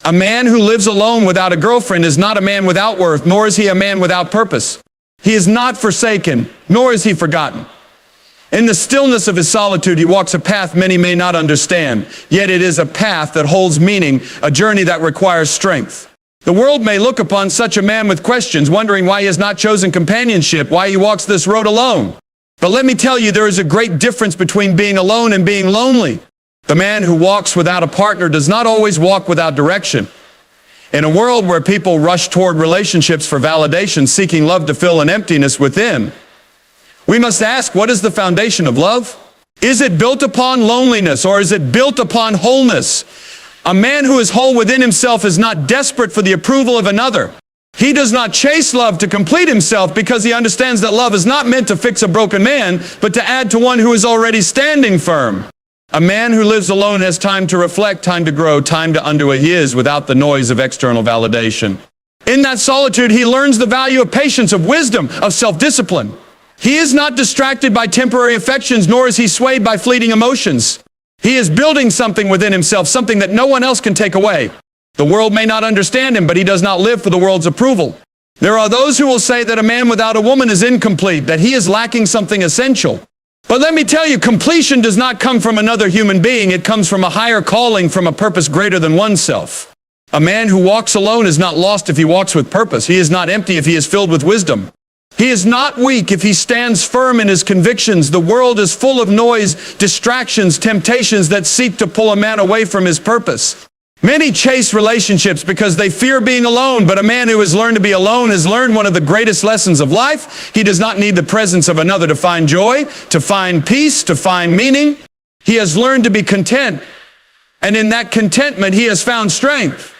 A man who lives alone without a girlfriend is not a man without worth, nor is he a man without purpose. He is not forsaken, nor is he forgotten. In the stillness of his solitude, he walks a path many may not understand, yet it is a path that holds meaning, a journey that requires strength. The world may look upon such a man with questions, wondering why he has not chosen companionship, why he walks this road alone. But let me tell you, there is a great difference between being alone and being lonely. The man who walks without a partner does not always walk without direction. In a world where people rush toward relationships for validation, seeking love to fill an emptiness within, we must ask, what is the foundation of love? Is it built upon loneliness, or is it built upon wholeness? A man who is whole within himself is not desperate for the approval of another. He does not chase love to complete himself, because he understands that love is not meant to fix a broken man, but to add to one who is already standing firm. A man who lives alone has time to reflect, time to grow, time to undo who he is without the noise of external validation. In that solitude, he learns the value of patience, of wisdom, of self-discipline. He is not distracted by temporary affections, nor is he swayed by fleeting emotions. He is building something within himself, something that no one else can take away. The world may not understand him, but he does not live for the world's approval. There are those who will say that a man without a woman is incomplete, that he is lacking something essential. But let me tell you, completion does not come from another human being. It comes from a higher calling, from a purpose greater than oneself. A man who walks alone is not lost if he walks with purpose. He is not empty if he is filled with wisdom. He is not weak if he stands firm in his convictions. The world is full of noise, distractions, temptations that seek to pull a man away from his purpose. Many chase relationships because they fear being alone, but a man who has learned to be alone has learned one of the greatest lessons of life. He does not need the presence of another to find joy, to find peace, to find meaning. He has learned to be content, and in that contentment he has found strength.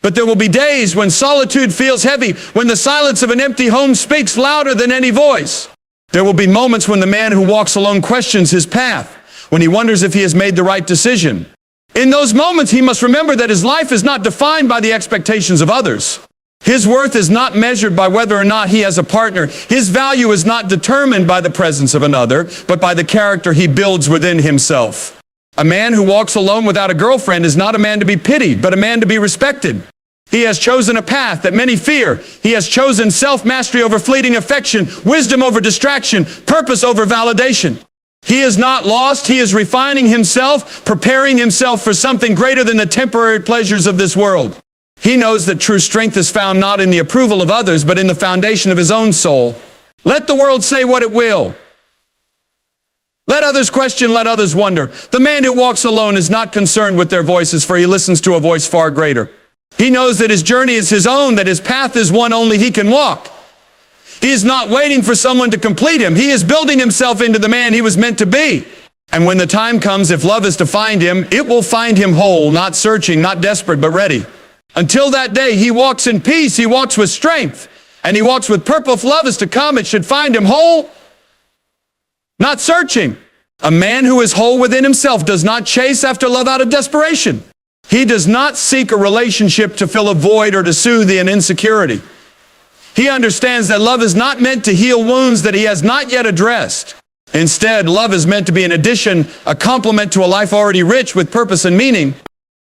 But there will be days when solitude feels heavy, when the silence of an empty home speaks louder than any voice. There will be moments when the man who walks alone questions his path, when he wonders if he has made the right decision. In those moments, he must remember that his life is not defined by the expectations of others. His worth is not measured by whether or not he has a partner. His value is not determined by the presence of another, but by the character he builds within himself. A man who walks alone without a girlfriend is not a man to be pitied, but a man to be respected. He has chosen a path that many fear. He has chosen self-mastery over fleeting affection, wisdom over distraction, purpose over validation. He is not lost. He is refining himself, preparing himself for something greater than the temporary pleasures of this world. He knows that true strength is found not in the approval of others, but in the foundation of his own soul. Let the world say what it will. Let others question, let others wonder. The man who walks alone is not concerned with their voices, for he listens to a voice far greater. He knows that his journey is his own, that his path is one only he can walk. He is not waiting for someone to complete him. He is building himself into the man he was meant to be. And when the time comes, if love is to find him, it will find him whole, not searching, not desperate, but ready. Until that day, he walks in peace, he walks with strength, and he walks with purpose. If love is to come, it should find him whole, not searching. A man who is whole within himself does not chase after love out of desperation. He does not seek a relationship to fill a void or to soothe an insecurity. He understands that love is not meant to heal wounds that he has not yet addressed. Instead, love is meant to be an addition, a complement to a life already rich with purpose and meaning.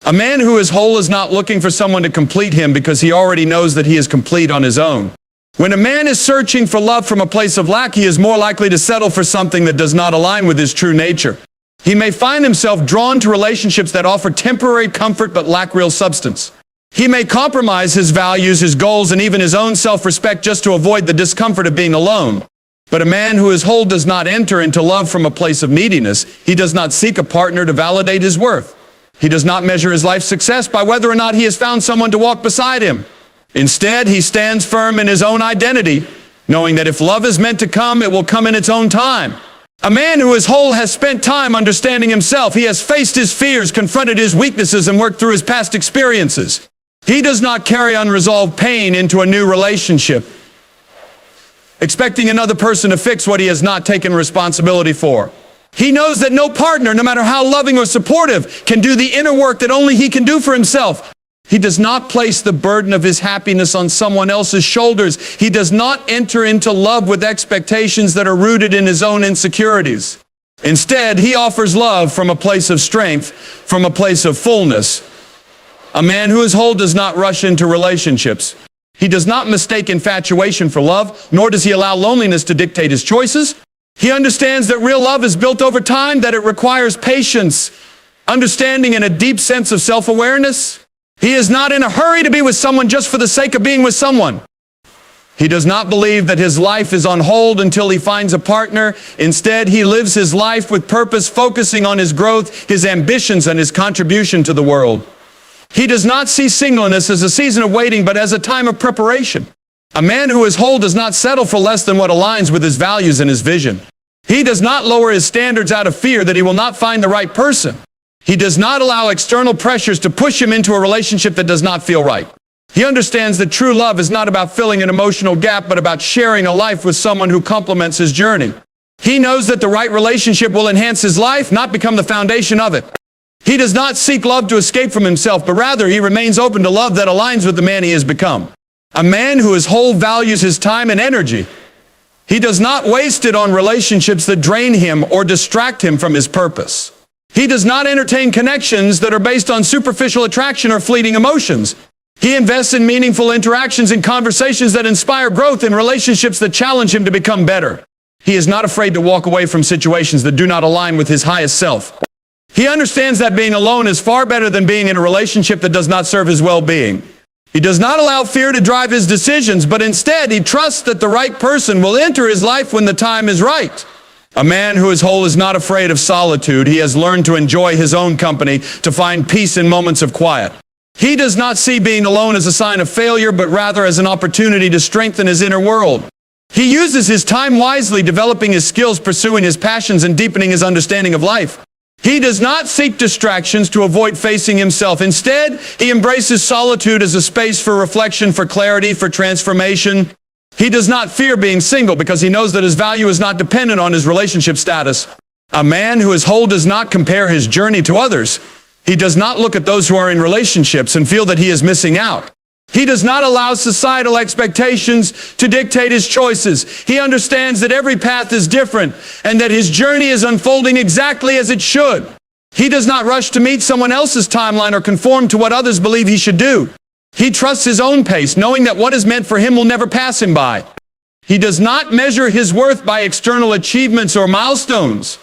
A man who is whole is not looking for someone to complete him, because he already knows that he is complete on his own. When a man is searching for love from a place of lack, he is more likely to settle for something that does not align with his true nature. He may find himself drawn to relationships that offer temporary comfort but lack real substance. He may compromise his values, his goals, and even his own self-respect just to avoid the discomfort of being alone. But a man who is whole does not enter into love from a place of neediness. He does not seek a partner to validate his worth. He does not measure his life's success by whether or not he has found someone to walk beside him. Instead, he stands firm in his own identity, knowing that if love is meant to come, it will come in its own time. A man who is whole has spent time understanding himself. He has faced his fears, confronted his weaknesses, and worked through his past experiences. He does not carry unresolved pain into a new relationship, expecting another person to fix what he has not taken responsibility for. He knows that no partner, no matter how loving or supportive, can do the inner work that only he can do for himself. He does not place the burden of his happiness on someone else's shoulders. He does not enter into love with expectations that are rooted in his own insecurities. Instead, he offers love from a place of strength, from a place of fullness, A man who is whole does not rush into relationships. He does not mistake infatuation for love, nor does he allow loneliness to dictate his choices. He understands that real love is built over time, that it requires patience, understanding, and a deep sense of self-awareness. He is not in a hurry to be with someone just for the sake of being with someone. He does not believe that his life is on hold until he finds a partner. Instead, he lives his life with purpose, focusing on his growth, his ambitions, and his contribution to the world. He does not see singleness as a season of waiting, but as a time of preparation. A man who is whole does not settle for less than what aligns with his values and his vision. He does not lower his standards out of fear that he will not find the right person. He does not allow external pressures to push him into a relationship that does not feel right. He understands that true love is not about filling an emotional gap, but about sharing a life with someone who complements his journey. He knows that the right relationship will enhance his life, not become the foundation of it. He does not seek love to escape from himself, but rather he remains open to love that aligns with the man he has become. A man who is whole values his time and energy. He does not waste it on relationships that drain him or distract him from his purpose. He does not entertain connections that are based on superficial attraction or fleeting emotions. He invests in meaningful interactions and conversations that inspire growth, in relationships that challenge him to become better. He is not afraid to walk away from situations that do not align with his highest self. He understands that being alone is far better than being in a relationship that does not serve his well-being. He does not allow fear to drive his decisions, but instead he trusts that the right person will enter his life when the time is right. A man who is whole is not afraid of solitude. He has learned to enjoy his own company, to find peace in moments of quiet. He does not see being alone as a sign of failure, but rather as an opportunity to strengthen his inner world. He uses his time wisely, developing his skills, pursuing his passions, and deepening his understanding of life. He does not seek distractions to avoid facing himself. Instead, he embraces solitude as a space for reflection, for clarity, for transformation. He does not fear being single because he knows that his value is not dependent on his relationship status. A man who is whole does not compare his journey to others. He does not look at those who are in relationships and feel that he is missing out. He does not allow societal expectations to dictate his choices. He understands that every path is different and that his journey is unfolding exactly as it should. He does not rush to meet someone else's timeline or conform to what others believe he should do. He trusts his own pace, knowing that what is meant for him will never pass him by. He does not measure his worth by external achievements or milestones.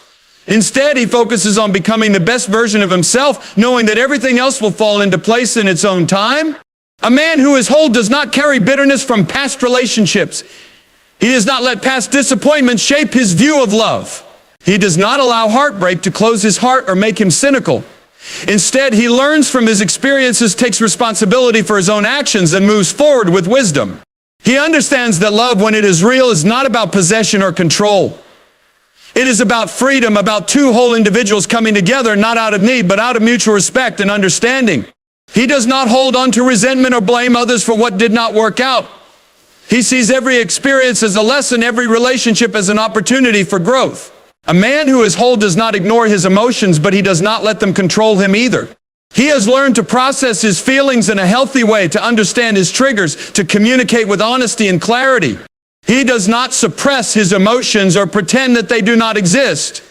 Instead, he focuses on becoming the best version of himself, knowing that everything else will fall into place in its own time. A man who is whole does not carry bitterness from past relationships. He does not let past disappointments shape his view of love. He does not allow heartbreak to close his heart or make him cynical. Instead, he learns from his experiences, takes responsibility for his own actions, and moves forward with wisdom. He understands that love, when it is real, is not about possession or control. It is about freedom, about two whole individuals coming together, not out of need, but out of mutual respect and understanding. He does not hold on to resentment or blame others for what did not work out. He sees every experience as a lesson, every relationship as an opportunity for growth. A man who is whole does not ignore his emotions, but he does not let them control him either. He has learned to process his feelings in a healthy way, to understand his triggers, to communicate with honesty and clarity. He does not suppress his emotions or pretend that they do not exist.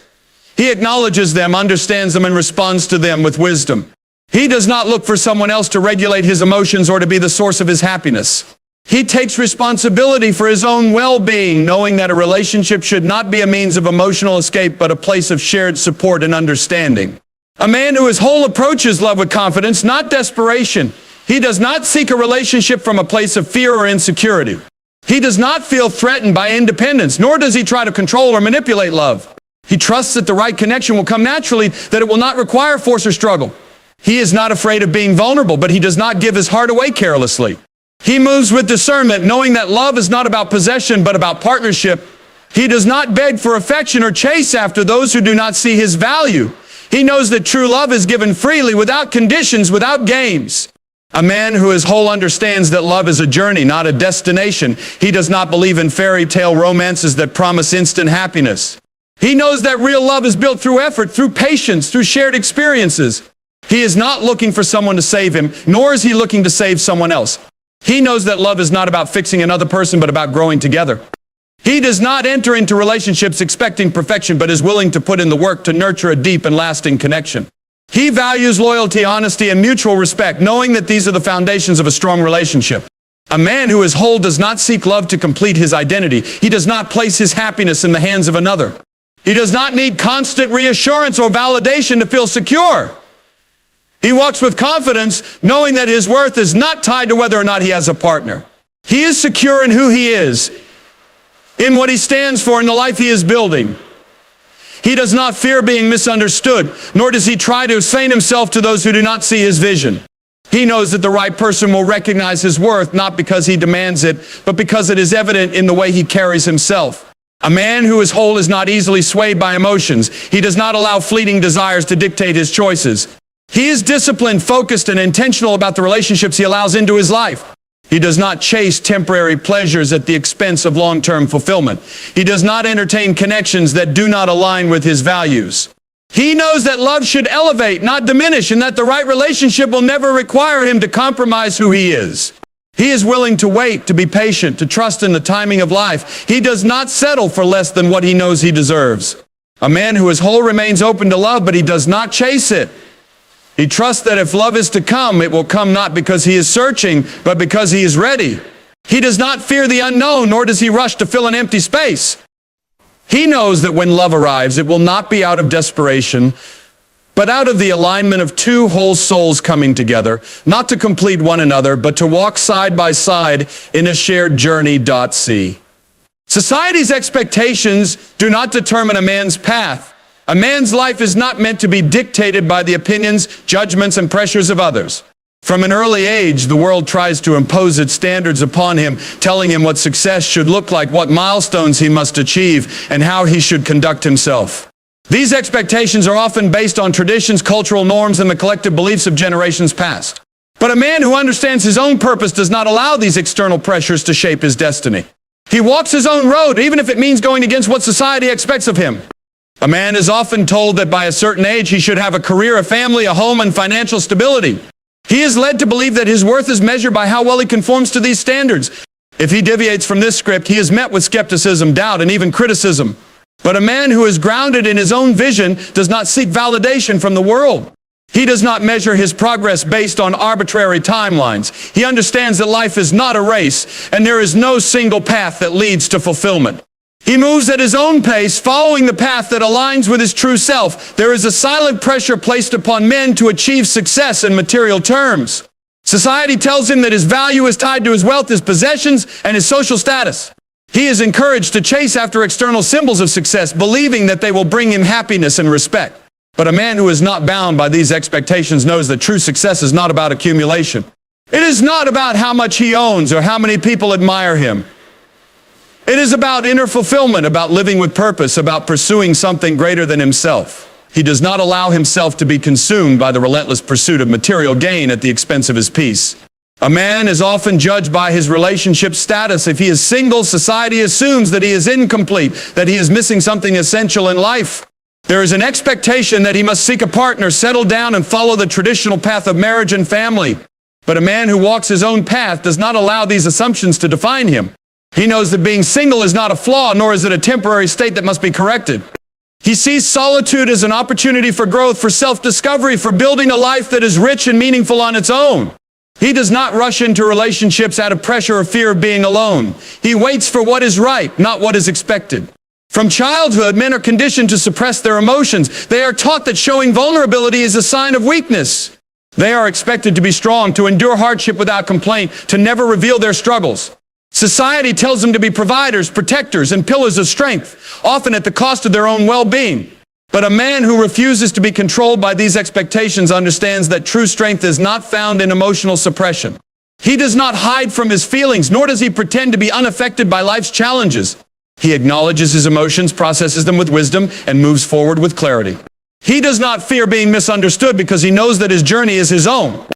He acknowledges them, understands them, and responds to them with wisdom. He does not look for someone else to regulate his emotions or to be the source of his happiness. He takes responsibility for his own well-being, knowing that a relationship should not be a means of emotional escape, but a place of shared support and understanding. A man who is whole approaches love with confidence, not desperation. He does not seek a relationship from a place of fear or insecurity. He does not feel threatened by independence, nor does he try to control or manipulate love. He trusts that the right connection will come naturally, that it will not require force or struggle. He is not afraid of being vulnerable, but he does not give his heart away carelessly. He moves with discernment, knowing that love is not about possession, but about partnership. He does not beg for affection or chase after those who do not see his value. He knows that true love is given freely, without conditions, without games. A man who is whole understands that love is a journey, not a destination. He does not believe in fairy tale romances that promise instant happiness. He knows that real love is built through effort, through patience, through shared experiences. He is not looking for someone to save him, nor is he looking to save someone else. He knows that love is not about fixing another person, but about growing together. He does not enter into relationships expecting perfection, but is willing to put in the work to nurture a deep and lasting connection. He values loyalty, honesty, and mutual respect, knowing that these are the foundations of a strong relationship. A man who is whole does not seek love to complete his identity. He does not place his happiness in the hands of another. He does not need constant reassurance or validation to feel secure. He walks with confidence, knowing that his worth is not tied to whether or not he has a partner. He is secure in who he is, in what he stands for, in the life he is building. He does not fear being misunderstood, nor does he try to explain himself to those who do not see his vision. He knows that the right person will recognize his worth, not because he demands it, but because it is evident in the way he carries himself. A man who is whole is not easily swayed by emotions. He does not allow fleeting desires to dictate his choices. He is disciplined, focused, and intentional about the relationships he allows into his life. He does not chase temporary pleasures at the expense of long-term fulfillment. He does not entertain connections that do not align with his values. He knows that love should elevate, not diminish, and that the right relationship will never require him to compromise who he is. He is willing to wait, to be patient, to trust in the timing of life. He does not settle for less than what he knows he deserves. A man who is whole remains open to love, but he does not chase it. He trusts that if love is to come, it will come not because he is searching, but because he is ready. He does not fear the unknown, nor does he rush to fill an empty space. He knows that when love arrives, it will not be out of desperation, but out of the alignment of two whole souls coming together, not to complete one another, but to walk side by side in a shared journey. See. Society's expectations do not determine a man's path. A man's life is not meant to be dictated by the opinions, judgments, and pressures of others. From an early age, the world tries to impose its standards upon him, telling him what success should look like, what milestones he must achieve, and how he should conduct himself. These expectations are often based on traditions, cultural norms, and the collective beliefs of generations past. But a man who understands his own purpose does not allow these external pressures to shape his destiny. He walks his own road, even if it means going against what society expects of him. A man is often told that by a certain age he should have a career, a family, a home, and financial stability. He is led to believe that his worth is measured by how well he conforms to these standards. If he deviates from this script, he is met with skepticism, doubt, and even criticism. But a man who is grounded in his own vision does not seek validation from the world. He does not measure his progress based on arbitrary timelines. He understands that life is not a race, and there is no single path that leads to fulfillment. He moves at his own pace, following the path that aligns with his true self. There is a silent pressure placed upon men to achieve success in material terms. Society tells him that his value is tied to his wealth, his possessions, and his social status. He is encouraged to chase after external symbols of success, believing that they will bring him happiness and respect. But a man who is not bound by these expectations knows that true success is not about accumulation. It is not about how much he owns or how many people admire him. It is about inner fulfillment, about living with purpose, about pursuing something greater than himself. He does not allow himself to be consumed by the relentless pursuit of material gain at the expense of his peace. A man is often judged by his relationship status. If he is single, society assumes that he is incomplete, that he is missing something essential in life. There is an expectation that he must seek a partner, settle down, and follow the traditional path of marriage and family. But a man who walks his own path does not allow these assumptions to define him. He knows that being single is not a flaw, nor is it a temporary state that must be corrected. He sees solitude as an opportunity for growth, for self-discovery, for building a life that is rich and meaningful on its own. He does not rush into relationships out of pressure or fear of being alone. He waits for what is right, not what is expected. From childhood, men are conditioned to suppress their emotions. They are taught that showing vulnerability is a sign of weakness. They are expected to be strong, to endure hardship without complaint, to never reveal their struggles. Society tells them to be providers, protectors, and pillars of strength, often at the cost of their own well-being. But a man who refuses to be controlled by these expectations understands that true strength is not found in emotional suppression. He does not hide from his feelings, nor does he pretend to be unaffected by life's challenges. He acknowledges his emotions, processes them with wisdom, and moves forward with clarity. He does not fear being misunderstood because he knows that his journey is his own.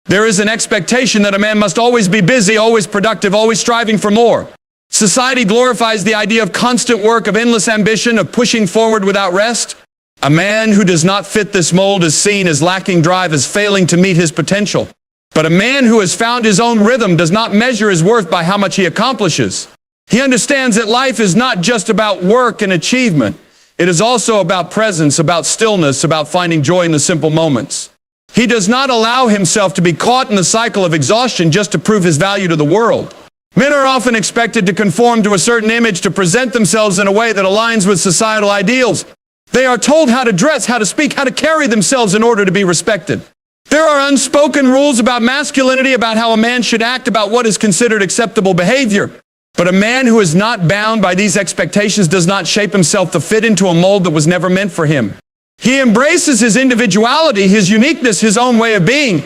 There is an expectation that a man must always be busy, always productive, always striving for more. Society glorifies the idea of constant work, of endless ambition, of pushing forward without rest. A man who does not fit this mold is seen as lacking drive, as failing to meet his potential. But a man who has found his own rhythm does not measure his worth by how much he accomplishes. He understands that life is not just about work and achievement. It is also about presence, about stillness, about finding joy in the simple moments. He does not allow himself to be caught in the cycle of exhaustion just to prove his value to the world. Men are often expected to conform to a certain image, to present themselves in a way that aligns with societal ideals. They are told how to dress, how to speak, how to carry themselves in order to be respected. There are unspoken rules about masculinity, about how a man should act, about what is considered acceptable behavior. But a man who is not bound by these expectations does not shape himself to fit into a mold that was never meant for him. He embraces his individuality, his uniqueness, his own way of being.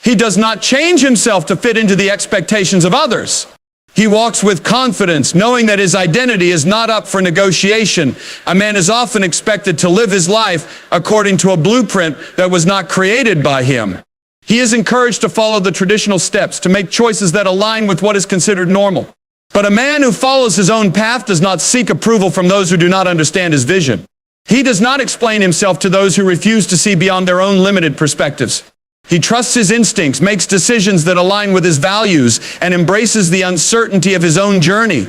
He does not change himself to fit into the expectations of others. He walks with confidence, knowing that his identity is not up for negotiation. A man is often expected to live his life according to a blueprint that was not created by him. He is encouraged to follow the traditional steps, to make choices that align with what is considered normal. But a man who follows his own path does not seek approval from those who do not understand his vision. He does not explain himself to those who refuse to see beyond their own limited perspectives. He trusts his instincts, makes decisions that align with his values, and embraces the uncertainty of his own journey.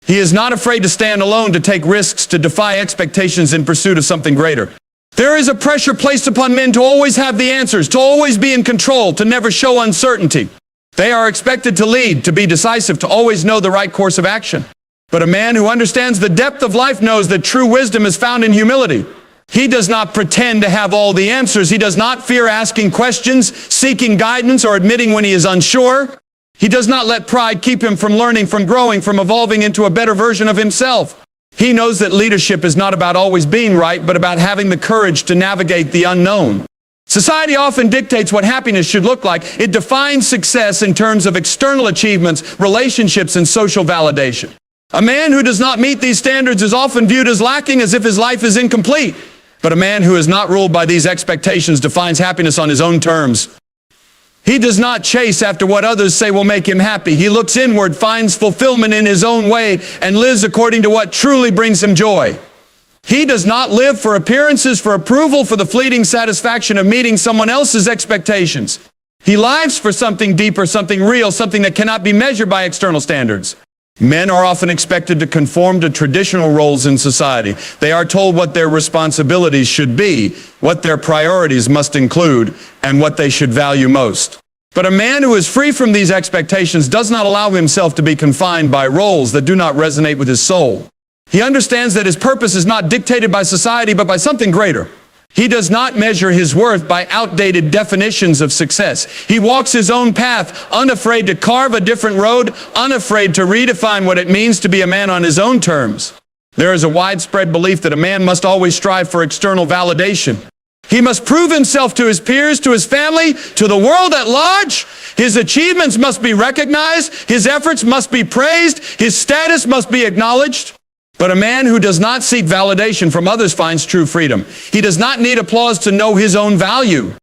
He is not afraid to stand alone, to take risks, to defy expectations in pursuit of something greater. There is a pressure placed upon men to always have the answers, to always be in control, to never show uncertainty. They are expected to lead, to be decisive, to always know the right course of action. But a man who understands the depth of life knows that true wisdom is found in humility. He does not pretend to have all the answers. He does not fear asking questions, seeking guidance, or admitting when he is unsure. He does not let pride keep him from learning, from growing, from evolving into a better version of himself. He knows that leadership is not about always being right, but about having the courage to navigate the unknown. Society often dictates what happiness should look like. It defines success in terms of external achievements, relationships, and social validation. A man who does not meet these standards is often viewed as lacking, as if his life is incomplete. But a man who is not ruled by these expectations defines happiness on his own terms. He does not chase after what others say will make him happy. He looks inward, finds fulfillment in his own way, and lives according to what truly brings him joy. He does not live for appearances, for approval, for the fleeting satisfaction of meeting someone else's expectations. He lives for something deeper, something real, something that cannot be measured by external standards. Men are often expected to conform to traditional roles in society. They are told what their responsibilities should be, what their priorities must include, and what they should value most. But a man who is free from these expectations does not allow himself to be confined by roles that do not resonate with his soul. He understands that his purpose is not dictated by society, but by something greater. He does not measure his worth by outdated definitions of success. He walks his own path, unafraid to carve a different road, unafraid to redefine what it means to be a man on his own terms. There is a widespread belief that a man must always strive for external validation. He must prove himself to his peers, to his family, to the world at large. His achievements must be recognized. His efforts must be praised. His status must be acknowledged. But a man who does not seek validation from others finds true freedom. He does not need applause to know his own value.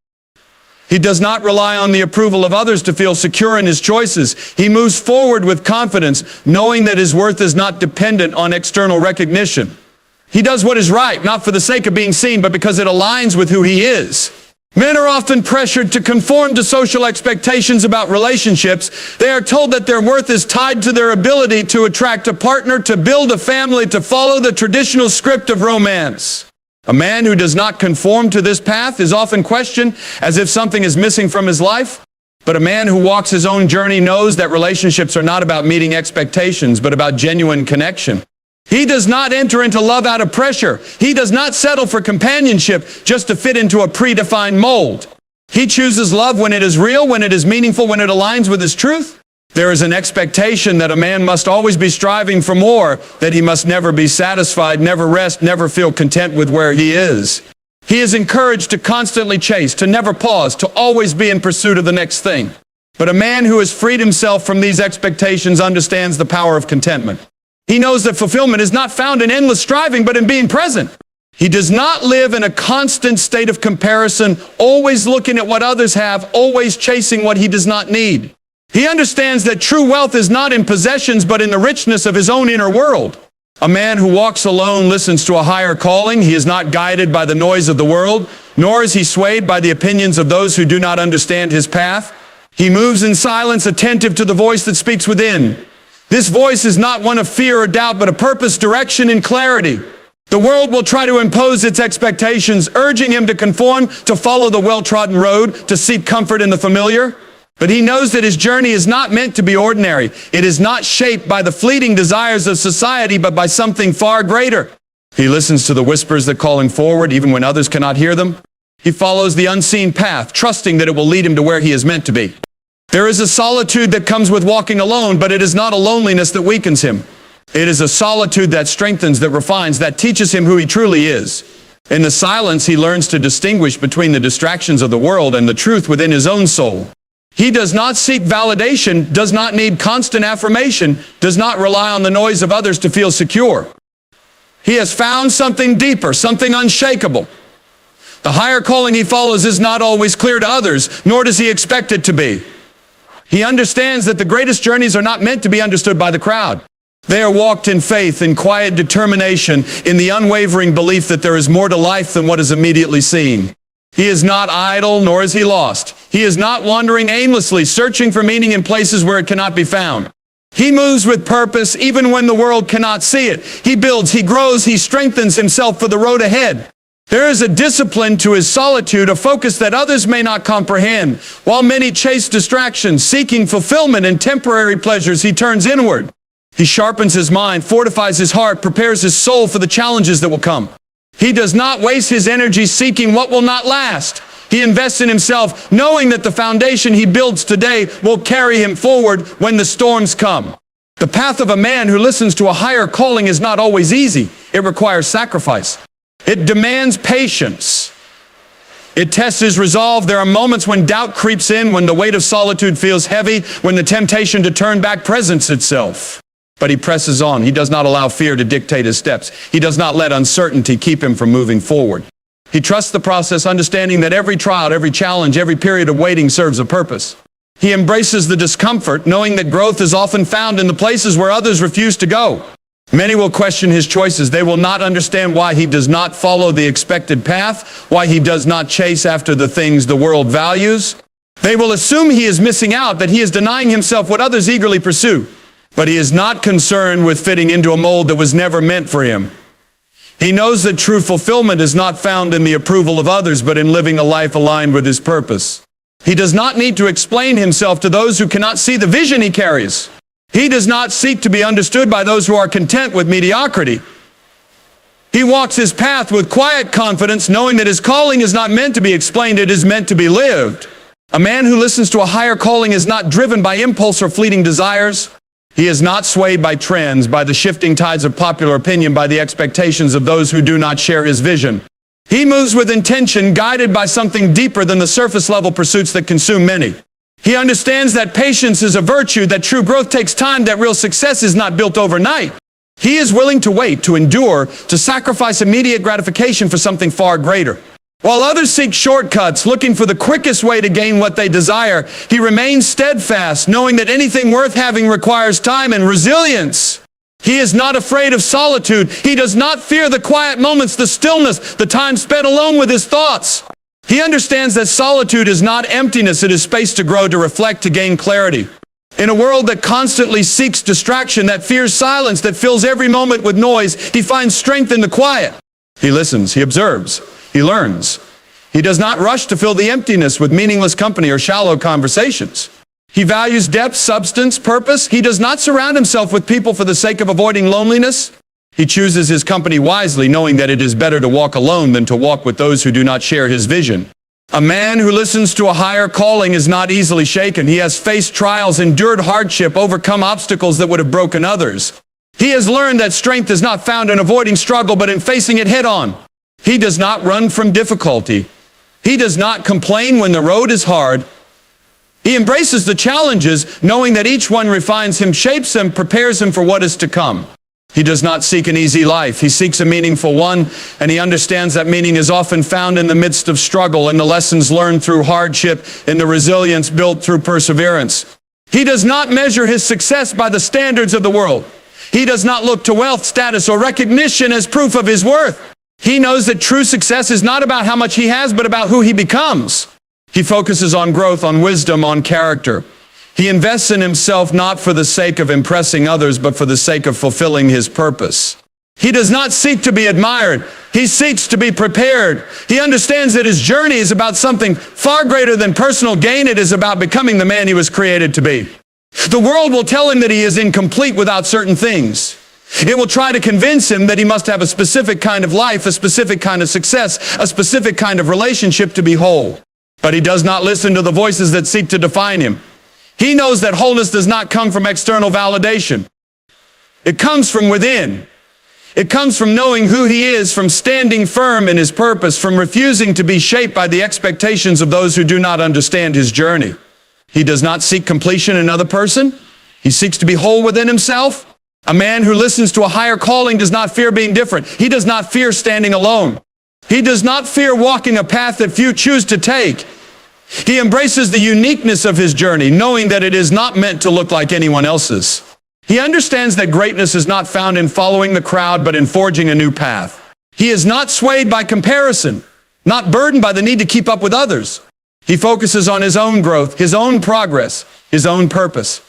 He does not rely on the approval of others to feel secure in his choices. He moves forward with confidence, knowing that his worth is not dependent on external recognition. He does what is right, not for the sake of being seen, but because it aligns with who he is. Men are often pressured to conform to social expectations about relationships. They are told that their worth is tied to their ability to attract a partner, to build a family, to follow the traditional script of romance. A man who does not conform to this path is often questioned as if something is missing from his life. But a man who walks his own journey knows that relationships are not about meeting expectations, but about genuine connection. He does not enter into love out of pressure. He does not settle for companionship just to fit into a predefined mold. He chooses love when it is real, when it is meaningful, when it aligns with his truth. There is an expectation that a man must always be striving for more, that he must never be satisfied, never rest, never feel content with where he is. He is encouraged to constantly chase, to never pause, to always be in pursuit of the next thing. But a man who has freed himself from these expectations understands the power of contentment. He knows that fulfillment is not found in endless striving, but in being present. He does not live in a constant state of comparison, always looking at what others have, always chasing what he does not need. He understands that true wealth is not in possessions, but in the richness of his own inner world. A man who walks alone listens to a higher calling. He is not guided by the noise of the world, nor is he swayed by the opinions of those who do not understand his path. He moves in silence, attentive to the voice that speaks within. This voice is not one of fear or doubt, but a purpose, direction, and clarity. The world will try to impose its expectations, urging him to conform, to follow the well-trodden road, to seek comfort in the familiar. But he knows that his journey is not meant to be ordinary. It is not shaped by the fleeting desires of society, but by something far greater. He listens to the whispers that call him forward, even when others cannot hear them. He follows the unseen path, trusting that it will lead him to where he is meant to be. There is a solitude that comes with walking alone, but it is not a loneliness that weakens him. It is a solitude that strengthens, that refines, that teaches him who he truly is. In the silence, he learns to distinguish between the distractions of the world and the truth within his own soul. He does not seek validation, does not need constant affirmation, does not rely on the noise of others to feel secure. He has found something deeper, something unshakable. The higher calling he follows is not always clear to others, nor does he expect it to be. He understands that the greatest journeys are not meant to be understood by the crowd. They are walked in faith, in quiet determination, in the unwavering belief that there is more to life than what is immediately seen. He is not idle, nor is he lost. He is not wandering aimlessly, searching for meaning in places where it cannot be found. He moves with purpose, even when the world cannot see it. He builds, he grows, he strengthens himself for the road ahead. There is a discipline to his solitude, a focus that others may not comprehend. While many chase distractions, seeking fulfillment in temporary pleasures, he turns inward. He sharpens his mind, fortifies his heart, prepares his soul for the challenges that will come. He does not waste his energy seeking what will not last. He invests in himself, knowing that the foundation he builds today will carry him forward when the storms come. The path of a man who listens to a higher calling is not always easy. It requires sacrifice. It demands patience. It tests his resolve. There are moments when doubt creeps in, when the weight of solitude feels heavy, when the temptation to turn back presents itself. But he presses on. He does not allow fear to dictate his steps. He does not let uncertainty keep him from moving forward. He trusts the process, understanding that every trial, every challenge, every period of waiting serves a purpose. He embraces the discomfort, knowing that growth is often found in the places where others refuse to go. Many will question his choices. They will not understand why he does not follow the expected path, why he does not chase after the things the world values. They will assume he is missing out, that he is denying himself what others eagerly pursue. But he is not concerned with fitting into a mold that was never meant for him. He knows that true fulfillment is not found in the approval of others, but in living a life aligned with his purpose. He does not need to explain himself to those who cannot see the vision he carries. He does not seek to be understood by those who are content with mediocrity. He walks his path with quiet confidence, knowing that his calling is not meant to be explained, it is meant to be lived. A man who listens to a higher calling is not driven by impulse or fleeting desires. He is not swayed by trends, by the shifting tides of popular opinion, by the expectations of those who do not share his vision. He moves with intention, guided by something deeper than the surface-level pursuits that consume many. He understands that patience is a virtue, that true growth takes time, that real success is not built overnight. He is willing to wait, to endure, to sacrifice immediate gratification for something far greater. While others seek shortcuts, looking for the quickest way to gain what they desire, he remains steadfast, knowing that anything worth having requires time and resilience. He is not afraid of solitude. He does not fear the quiet moments, the stillness, the time spent alone with his thoughts. He understands that solitude is not emptiness, it is space to grow, to reflect, to gain clarity. In a world that constantly seeks distraction, that fears silence, that fills every moment with noise, he finds strength in the quiet. He listens, he observes, he learns. He does not rush to fill the emptiness with meaningless company or shallow conversations. He values depth, substance, purpose. He does not surround himself with people for the sake of avoiding loneliness. He chooses his company wisely, knowing that it is better to walk alone than to walk with those who do not share his vision. A man who listens to a higher calling is not easily shaken. He has faced trials, endured hardship, overcome obstacles that would have broken others. He has learned that strength is not found in avoiding struggle, but in facing it head on. He does not run from difficulty. He does not complain when the road is hard. He embraces the challenges, knowing that each one refines him, shapes him, prepares him for what is to come. He does not seek an easy life. He seeks a meaningful one, and he understands that meaning is often found in the midst of struggle, in the lessons learned through hardship, in the resilience built through perseverance. He does not measure his success by the standards of the world. He does not look to wealth, status, or recognition as proof of his worth. He knows that true success is not about how much he has, but about who he becomes. He focuses on growth, on wisdom, on character. He invests in himself not for the sake of impressing others, but for the sake of fulfilling his purpose. He does not seek to be admired. He seeks to be prepared. He understands that his journey is about something far greater than personal gain. It is about becoming the man he was created to be. The world will tell him that he is incomplete without certain things. It will try to convince him that he must have a specific kind of life, a specific kind of success, a specific kind of relationship to be whole. But he does not listen to the voices that seek to define him. He knows that wholeness does not come from external validation. It comes from within. It comes from knowing who he is, from standing firm in his purpose, from refusing to be shaped by the expectations of those who do not understand his journey. He does not seek completion in another person. He seeks to be whole within himself. A man who listens to a higher calling does not fear being different. He does not fear standing alone. He does not fear walking a path that few choose to take. He embraces the uniqueness of his journey, knowing that it is not meant to look like anyone else's. He understands that greatness is not found in following the crowd, but in forging a new path. He is not swayed by comparison, not burdened by the need to keep up with others. He focuses on his own growth, his own progress, his own purpose.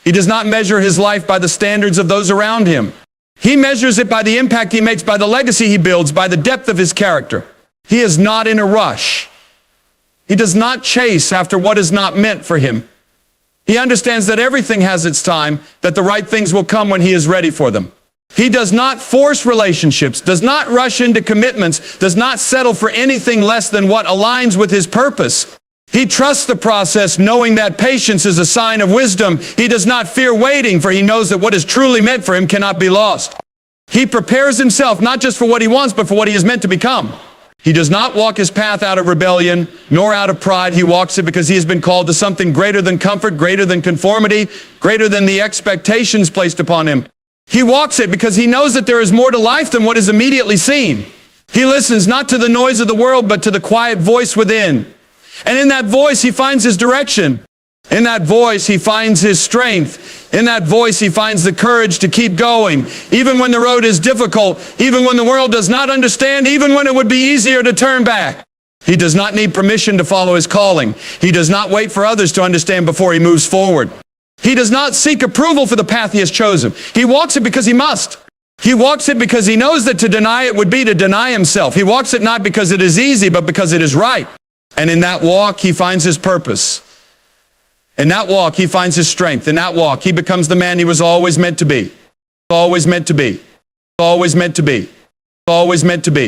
He does not measure his life by the standards of those around him. He measures it by the impact he makes, by the legacy he builds, by the depth of his character. He is not in a rush. He does not chase after what is not meant for him. He understands that everything has its time, that the right things will come when he is ready for them. He does not force relationships, does not rush into commitments, does not settle for anything less than what aligns with his purpose. He trusts the process, knowing that patience is a sign of wisdom. He does not fear waiting, for he knows that what is truly meant for him cannot be lost. He prepares himself not just for what he wants, but for what he is meant to become. He does not walk his path out of rebellion, nor out of pride. He walks it because he has been called to something greater than comfort, greater than conformity, greater than the expectations placed upon him. He walks it because he knows that there is more to life than what is immediately seen. He listens not to the noise of the world, but to the quiet voice within. And in that voice, he finds his direction. In that voice, he finds his strength. In that voice, he finds the courage to keep going, even when the road is difficult, even when the world does not understand, even when it would be easier to turn back. He does not need permission to follow his calling. He does not wait for others to understand before he moves forward. He does not seek approval for the path he has chosen. He walks it because he must. He walks it because he knows that to deny it would be to deny himself. He walks it not because it is easy, but because it is right. And in that walk, he finds his purpose. In that walk, he finds his strength. In that walk, he becomes the man he was always meant to be. Always meant to be. Always meant to be. Always meant to be.